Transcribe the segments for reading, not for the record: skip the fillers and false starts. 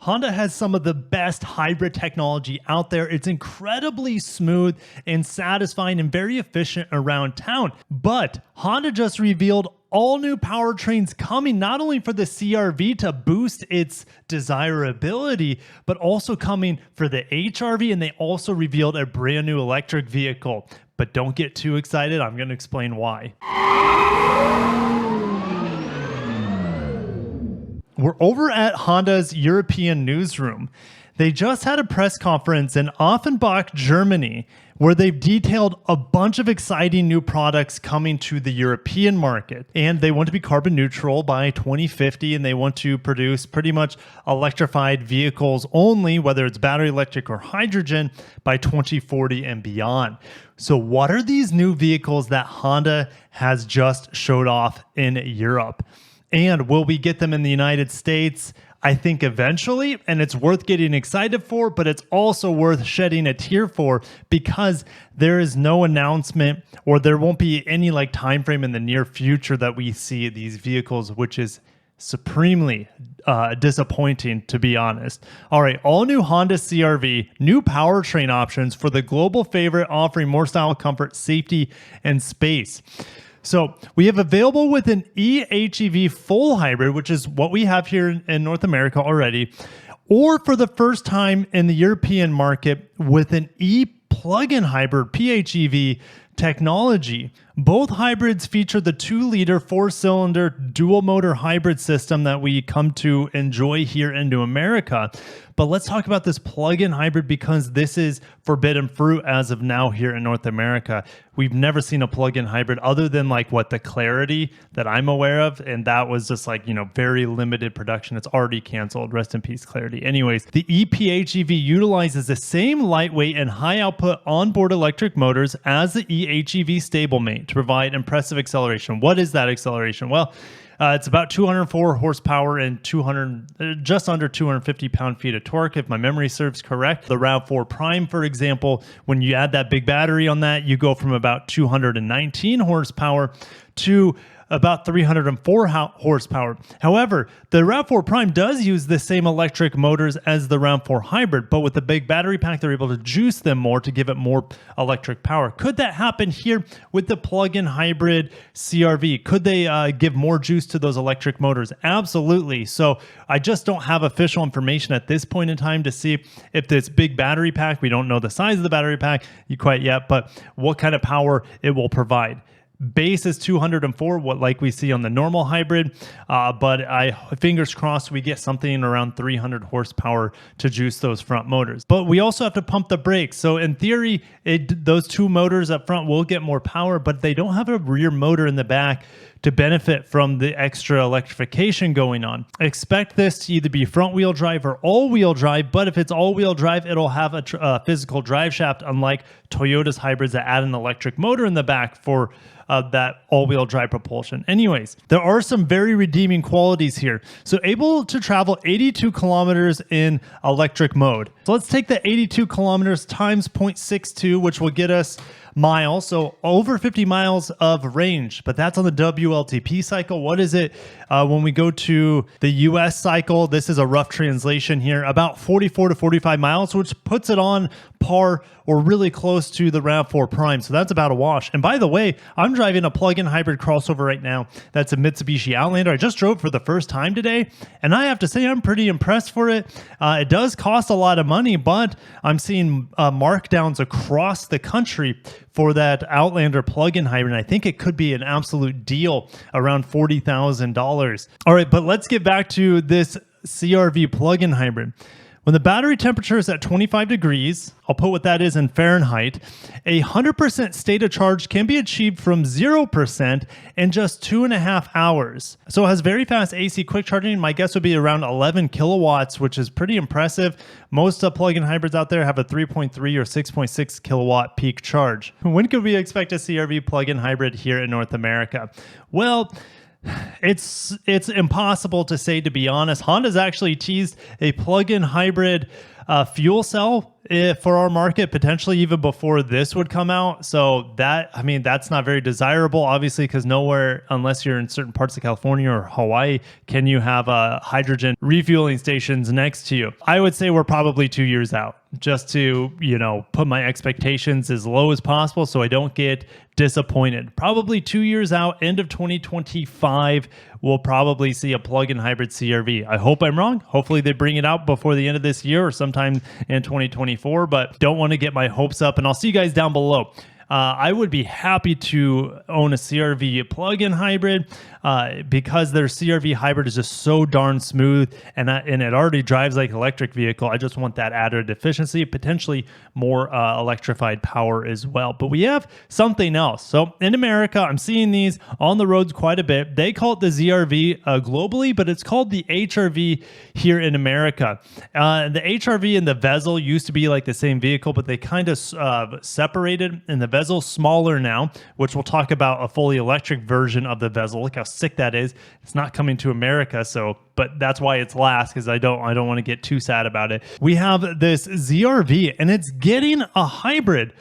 Honda has some of the best hybrid technology out there. It's incredibly smooth and satisfying and very efficient around town. But Honda just revealed all new powertrains coming not only for the CR-V to boost its desirability, but also coming for the HR-V, and they also revealed a brand new electric vehicle. But don't get too excited. I'm going to explain why. We're over at Honda's European newsroom. They just had a press conference in Offenbach, Germany, where they've detailed a bunch of exciting new products coming to the European market. And they want to be carbon neutral by 2050, and they want to produce pretty much electrified vehicles only, whether it's battery electric or hydrogen, by 2040 and beyond. So what are these new vehicles that Honda has just showed off in Europe? And will we get them in the United States? I think eventually, and it's worth getting excited for, but it's also worth shedding a tear for because there is no announcement or there won't be any time frame in the near future that we see these vehicles, which is supremely disappointing, to be honest. All right, all new Honda CR-V, new powertrain options for the global favorite, offering more style, comfort, safety, and space. So we have available with an eHEV full hybrid, which is what we have here in North America already, or for the first time in the European market with an plug-in hybrid PHEV technology. Both hybrids feature the 2-liter 4-cylinder dual-motor hybrid system that we come to enjoy here into America. But let's talk about this plug-in hybrid because this is forbidden fruit as of now here in North America. We've never seen a plug-in hybrid other than the Clarity that I'm aware of, and that was just very limited production. It's already canceled. Rest in peace, Clarity. Anyways, the ePHEV utilizes the same lightweight and high-output onboard electric motors as the eHEV stablemate to provide impressive acceleration. What is that acceleration? Well, it's about 204 horsepower and just under 250 pound-feet of torque, if my memory serves correct. The RAV4 Prime, for example, when you add that big battery on that, you go from about 219 horsepower to about 304 horsepower. However, the RAV4 Prime does use the same electric motors as the RAV4 Hybrid, but with the big battery pack, they're able to juice them more to give it more electric power. Could that happen here with the plug-in hybrid CR-V? Could they give more juice to those electric motors? Absolutely. So I just don't have official information at this point in time to see if this big battery pack, we don't know the size of the battery pack quite yet, but what kind of power it will provide. Base is 204, like we see on the normal hybrid, but fingers crossed we get something around 300 horsepower to juice those front motors. But we also have to pump the brakes. So in theory, those two motors up front will get more power, but they don't have a rear motor in the back to benefit from the extra electrification going on. Expect this to either be front-wheel drive or all-wheel drive, but if it's all-wheel drive, it'll have a physical drive shaft, unlike Toyota's hybrids that add an electric motor in the back for that all-wheel drive propulsion. Anyways, there are some very redeeming qualities here. So able to travel 82 kilometers in electric mode. So let's take the 82 kilometers times 0.62, which will get us miles, so over 50 miles of range, but that's on the WLTP cycle. What is it when we go to the US cycle? This is a rough translation here, about 44 to 45 miles, which puts it on par or really close to the RAV4 Prime. So that's about a wash. And by the way, I'm driving a plug-in hybrid crossover right now. That's a Mitsubishi Outlander. I just drove for the first time today, and I have to say I'm pretty impressed for it. It does cost a lot of money, but I'm seeing markdowns across the country for that Outlander plug-in hybrid. And I think it could be an absolute deal around $40,000. All right, but let's get back to this CR-V plug-in hybrid. When the battery temperature is at 25 degrees, I'll put what that is in Fahrenheit, 100% state of charge can be achieved from 0% in just 2.5 hours. So it has very fast AC quick charging. My guess would be around 11 kilowatts, which is pretty impressive. Most plug-in hybrids out there have a 3.3 or 6.6 kilowatt peak charge. When could we expect a CR-V plug-in hybrid here in North America? Well, it's impossible to say, to be honest. Honda's actually teased a plug-in hybrid fuel cell for our market, potentially even before this would come out. So that, I mean, that's not very desirable, obviously, because nowhere, unless you're in certain parts of California or Hawaii, can you have hydrogen refueling stations next to you. I would say we're probably 2 years out, just to, put my expectations as low as possible so I don't get disappointed. Probably 2 years out, end of 2025, we'll probably see a plug-in hybrid CRV. I hope I'm wrong. Hopefully they bring it out before the end of this year or sometime in 2024, but don't want to get my hopes up. And I'll see you guys down below. I would be happy to own a CRV plug-in hybrid because their CRV hybrid is just so darn smooth, and it already drives like an electric vehicle. I just want that added efficiency, potentially more electrified power as well. But we have something else. So in America, I'm seeing these on the roads quite a bit. They call it the ZRV globally, but it's called the HRV here in America. The HRV and the Vezel used to be like the same vehicle, but they kind of separated, and the Vezel's smaller now, which we'll talk about a fully electric version of the Vezel. Look how sick that is. It's not coming to America, but that's why it's last, because I don't want to get too sad about it. We have this ZRV, and it's getting a hybrid.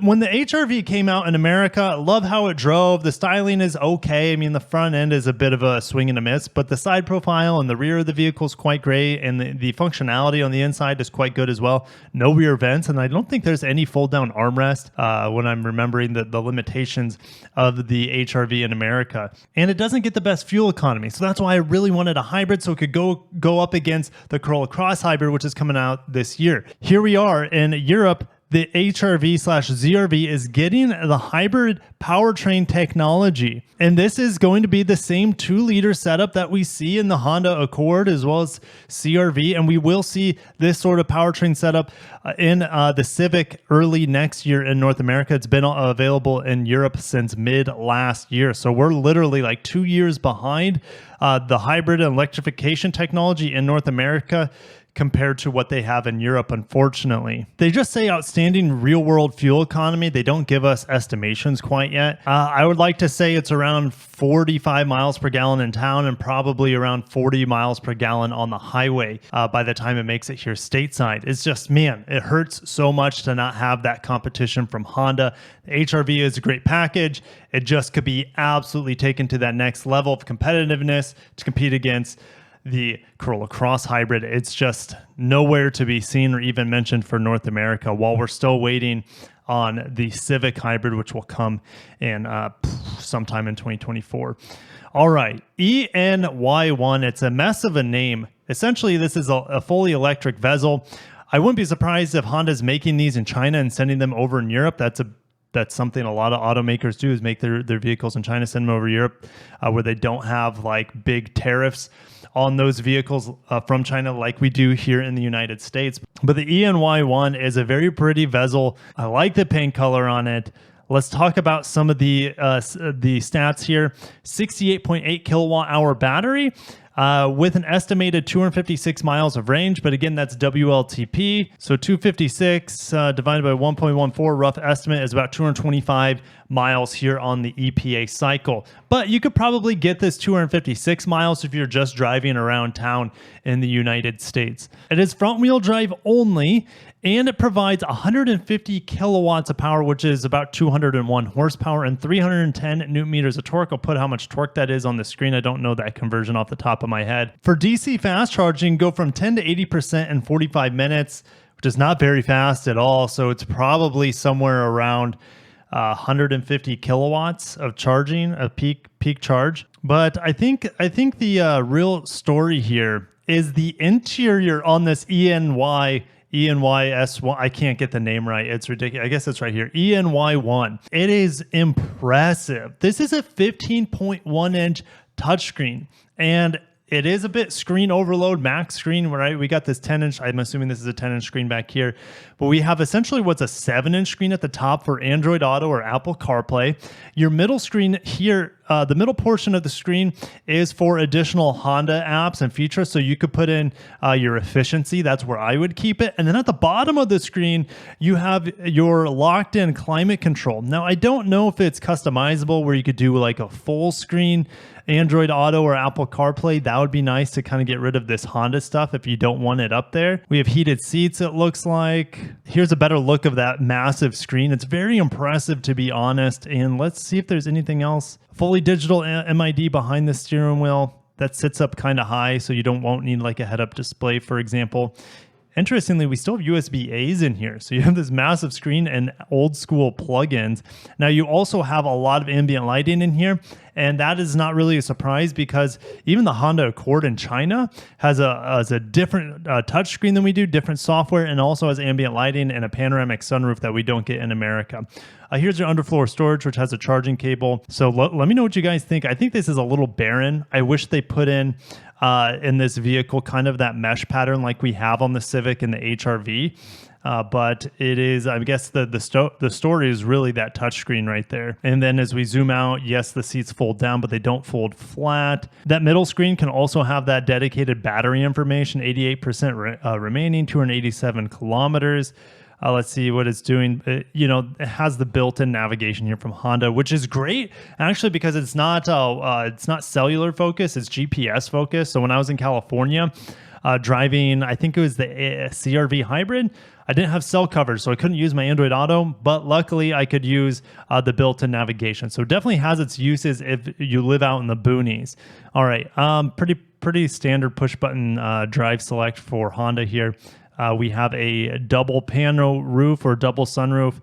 When the HRV came out in America, I love how it drove. The styling is okay. I mean, the front end is a bit of a swing and a miss, but the side profile and the rear of the vehicle is quite great, and the functionality on the inside is quite good as well. No rear vents, and I don't think there's any fold-down armrest when I'm remembering the limitations of the HRV in America. And it doesn't get the best fuel economy, so that's why I really wanted a hybrid, so it could go up against the Corolla Cross Hybrid, which is coming out this year. Here we are in Europe. The HRV/ZRV is getting the hybrid powertrain technology. And this is going to be the same 2-liter setup that we see in the Honda Accord as well as CRV. And we will see this sort of powertrain setup in the Civic early next year in North America. It's been available in Europe since mid last year. So we're literally like 2 years behind the hybrid and electrification technology in North America compared to what they have in Europe, unfortunately. They just say outstanding real-world fuel economy. They don't give us estimations quite yet. I would like to say it's around 45 miles per gallon in town and probably around 40 miles per gallon on the highway by the time it makes it here stateside. It's just, man, it hurts so much to not have that competition from Honda. The HRV is a great package. It just could be absolutely taken to that next level of competitiveness to compete against the Corolla Cross Hybrid. It's just nowhere to be seen or even mentioned for North America, while we're still waiting on the Civic Hybrid, which will come in sometime in 2024. All right, ENY1. It's a mess of a name. Essentially, this is a fully electric Vezel. I wouldn't be surprised if Honda's making these in China and sending them over in Europe. That's something a lot of automakers do, is make their vehicles in China, send them over Europe, where they don't have like big tariffs on those vehicles from China like we do here in the United States. But the ENY1 is a very pretty Vezel. I like the paint color on it. Let's talk about some of the stats here. 68.8 kilowatt hour battery. With an estimated 256 miles of range, but again, that's WLTP. So 256 divided by 1.14, rough estimate, is about 225 miles here on the EPA cycle. But you could probably get this 256 miles if you're just driving around town in the United States. It is front-wheel drive only, and it provides 150 kilowatts of power, which is about 201 horsepower, and 310 newton meters of torque. I'll put how much torque that is on the screen. I don't know that conversion off the top of my head. For DC fast charging, go from 10 to 80% in 45 minutes, which is not very fast at all. So it's probably somewhere around 150 kilowatts of charging, a peak charge. But I think the real story here is the interior on this ENYS1. I can't get the name right. It's ridiculous. I guess it's right here. ENY1. It is impressive. This is a 15.1 inch touchscreen, and it is a bit screen overload, max screen, right? We got this 10 inch. I'm assuming this is a 10 inch screen back here, but we have essentially what's a 7 inch screen at the top for Android Auto or Apple CarPlay. Your middle screen here the middle portion of the screen is for additional Honda apps and features. So you could put in your efficiency. That's where I would keep it. And then at the bottom of the screen, you have your locked in climate control. Now, I don't know if it's customizable where you could do like a full screen Android Auto or Apple CarPlay. That would be nice to kind of get rid of this Honda stuff if you don't want it up there. We have heated seats, it looks like. Here's a better look of that massive screen. It's very impressive, to be honest. And let's see if there's anything else. Fully digital MID behind the steering wheel. That sits up kind of high, so you won't need like a head-up display, for example. Interestingly, we still have USB-A's in here. So you have this massive screen and old school plugins. Now you also have a lot of ambient lighting in here. And that is not really a surprise because even the Honda Accord in China has a different touchscreen than we do, different software, and also has ambient lighting and a panoramic sunroof that we don't get in America. Here's your underfloor storage, which has a charging cable. So let me know what you guys think. I think this is a little barren. I wish they put in this vehicle kind of that mesh pattern like we have on the Civic and the HR-V. But it is, I guess the story is really that touchscreen right there. And then as we zoom out, yes, the seats fold down, but they don't fold flat. That middle screen can also have that dedicated battery information, 88% remaining, 287 kilometers. Let's see what it's doing. It has the built-in navigation here from Honda, which is great actually because it's not cellular focused, it's GPS focused. So when I was in California driving, I think it was the CR-V hybrid, I didn't have cell coverage, so I couldn't use my Android Auto, but luckily I could use the built-in navigation. So it definitely has its uses if you live out in the boonies. All right, pretty standard push-button drive select for Honda here. We have a double panel roof or double sunroof.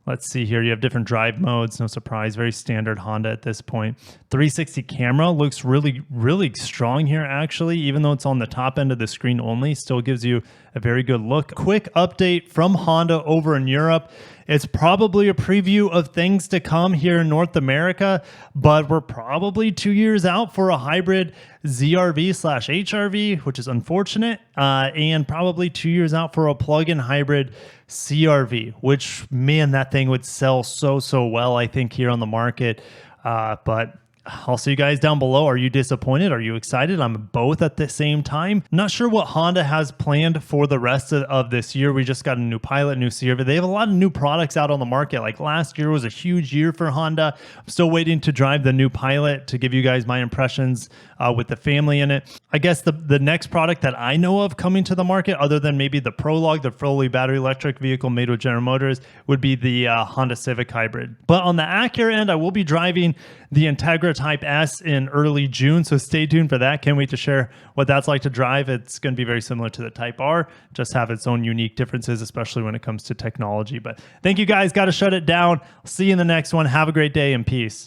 Let's see here. You have different drive modes. No surprise. Very standard Honda at this point. 360 camera looks really, really strong here, actually. Even though it's on the top end of the screen only, still gives you a very good look. Quick update from Honda over in Europe. It's probably a preview of things to come here in North America, but we're probably 2 years out for a hybrid ZR-V/HR-V, which is unfortunate, and probably 2 years out for a plug-in hybrid CR-V, which, man, that thing would sell so well, I think, here on the market. But I'll see you guys down below. Are you disappointed? Are you excited? I'm both at the same time. Not sure what Honda has planned for the rest of this year. We just got a new Pilot, new CR-V. They have a lot of new products out on the market. Like last year was a huge year for Honda. I'm still waiting to drive the new Pilot to give you guys my impressions with the family in it. I guess the next product that I know of coming to the market, other than maybe the Prologue, the fully battery electric vehicle made with General Motors, would be the Honda Civic Hybrid. But on the Acura end, I will be driving the Integra Type S in early June, so stay tuned for that. Can't wait to share what that's like to drive. It's going to be very similar to the Type R, just have its own unique differences, especially when it comes to technology. But thank you guys. Got to shut it down. See you in the next one. Have a great day and peace.